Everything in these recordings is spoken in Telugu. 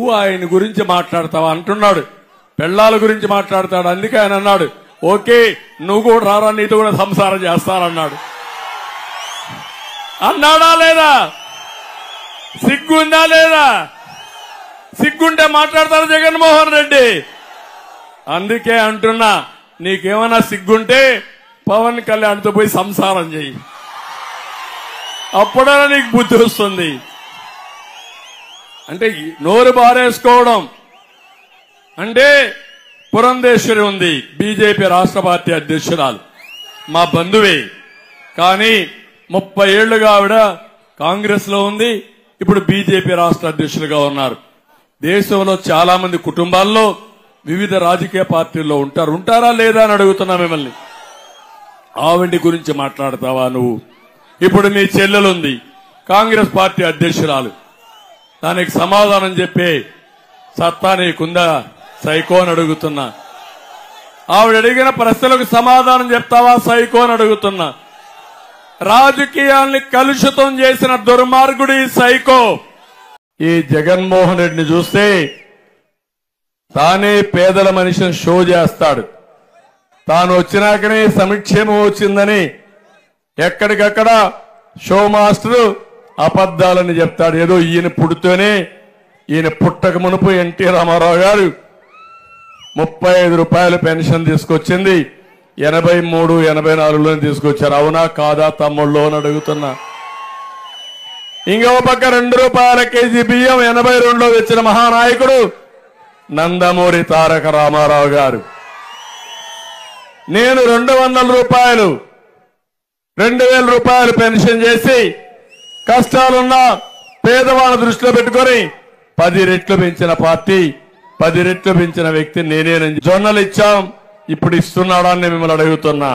నువ్వు ఆయన గురించి మాట్లాడతావా అంటున్నాడు. పెళ్ళాల గురించి మాట్లాడతాడు. అందుకే ఆయన అన్నాడు, ఓకే నువ్వు కూడా రారా, నీతో కూడా సంసారం చేస్తానన్నాడు. అన్నాడా లేదా? సిగ్గుందా లేదా? సిగ్గుంటే మాట్లాడతారు జగన్మోహన్ రెడ్డి. అందుకే అంటున్నా, నీకేమైనా సిగ్గుంటే పవన్ కళ్యాణ్తో పోయి సంసారం చెయ్యి, అప్పుడైనా నీకు బుద్ధి వస్తుంది. అంటే నోరు బారేసుకోవడం అంటే, పురంధేశ్వరి ఉంది బీజేపీ రాష్ట్ర పార్టీ అధ్యక్షురాలు, మా బంధువే. కానీ 30 ఏళ్లుగా ఆవిడ కాంగ్రెస్ లో ఉంది, ఇప్పుడు బీజేపీ రాష్ట్ర అధ్యక్షులుగా ఉన్నారు. దేశంలో చాలా మంది కుటుంబాల్లో వివిధ రాజకీయ పార్టీల్లో ఉంటారా లేదా అని అడుగుతున్నా మిమ్మల్ని. ఆవిడ గురించి మాట్లాడతావా నువ్వు? ఇప్పుడు మీ చెల్లెలుంది కాంగ్రెస్ పార్టీ అధ్యక్షురాలు, దానికి సమాధానం చెప్పే సత్తా నీకుందా సైకో అని అడుగుతున్నా. ఆవిడ అడిగిన ప్రశ్నలకు సమాధానం చెప్తావా సైకో అని అడుగుతున్నా. రాజకీయాల్ని కలుషితం చేసిన దుర్మార్గుడు ఈ సైకో. ఈ జగన్మోహన్ రెడ్డిని చూస్తే తానే పేదల మనిషిని షో చేస్తాడు. తాను వచ్చినాకనే సంక్షేమం వచ్చిందని ఎక్కడికక్కడ షో మాస్టరు అబద్దాలని చెప్తాడు. ఏదో ఈయన పుడితేనే, ఈయన పుట్టక మునుపు ఎన్టీ రామారావు గారు 35 రూపాయలు పెన్షన్ తీసుకొచ్చింది, 83, 84లో తీసుకొచ్చారు. అవునా కాదా తమ్ముళ్ళు అని అడుగుతున్నా. ఇంకో పక్క 2 రూపాయల కేజీ బియ్యం 82లో తెచ్చిన మహానాయకుడు నందమూరి తారక రామారావు గారు. నేను 200 రూపాయలు 2000 రూపాయలు పెన్షన్ చేసి కష్టాలున్న పేదవాళ్ళ దృష్టిలో పెట్టుకొని 10 రెట్లు పెంచిన పార్టీ, 10 రెట్లు పెంచిన వ్యక్తి నేనేనని. జొన్నలు ఇచ్చాం, ఇప్పుడు ఇస్తున్నాడని మిమ్మల్ని అడుగుతున్నా.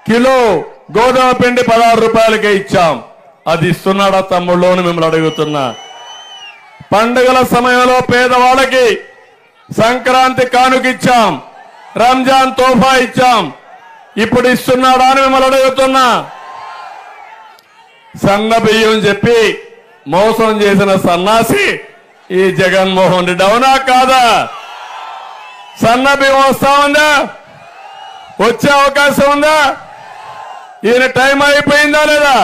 కిలో గోధుమ పిండి 16 రూపాయలకే ఇచ్చాం, అది ఇస్తున్నాడా తమ్ముళ్ళు అని మిమ్మల్ని అడుగుతున్నా. పండుగల సమయంలో పేదవాళ్ళకి సంక్రాంతి కానుకిచ్చాం, రంజాన్ తోఫా ఇచ్చాం, ఇప్పుడు ఇస్తున్నాడా అని మిమ్మల్ని అడుగుతున్నా. సన్న బియ్యం చెప్పి మోసం చేసిన సన్నాసి ఈ జగన్మోహన్ రెడ్డి. అవునా కాదా? సన్న బియ్యం వస్తా ఉందా? వచ్చే అవకాశం ఉందా? ఈయన టైం అయిపోయిందా లేదా?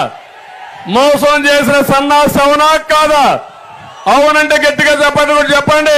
మోసం చేసిన సన్నాసి అవునా కాదా? అవునంటే గట్టిగా చెప్పండి.